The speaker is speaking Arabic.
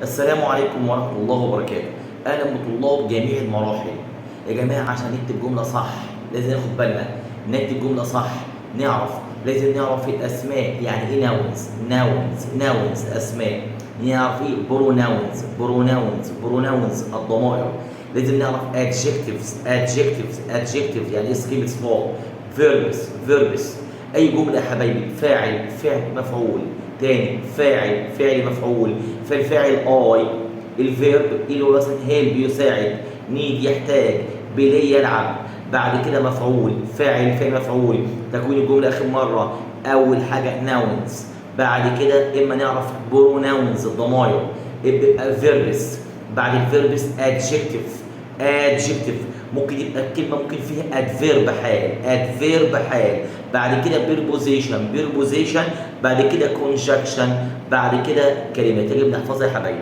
السلام عليكم ورحمة الله وبركاته. أهلا بطلاب جميع المراحل. يا جماعة عشان نكتب جملة صح لازم ناخد بالنا. نكتب جملة صح لازم نعرف الأسماء، يعني إيه ناونز أسماء. نعرف إيه بروناونز الضمائر. لازم نعرف adjectives يعني إيه كلمة صفات. verbs أي جملة يا حبايبي، فاعل مفعول، تاني فاعل مفعول، فالفاعل اي، الفيرب اللي هو مثلا هيلب يساعد، نيد يحتاج، بلاي يلعب، بعد كده مفعول فاعل مفعول. تكوين الجمله اخر مره اول حاجه ناونز، بعد كده اما نعرف بروناونز الضمائر، يبقى فيربس، بعد الفيربس ادجكتيف ممكن يبقى الكلمه ممكن فيها ادفيرب حال، بعد كده بيربوزيشن، بعد كده كونجكشن، بعد كده كلمات اللي بنحفظها يا حبايبي.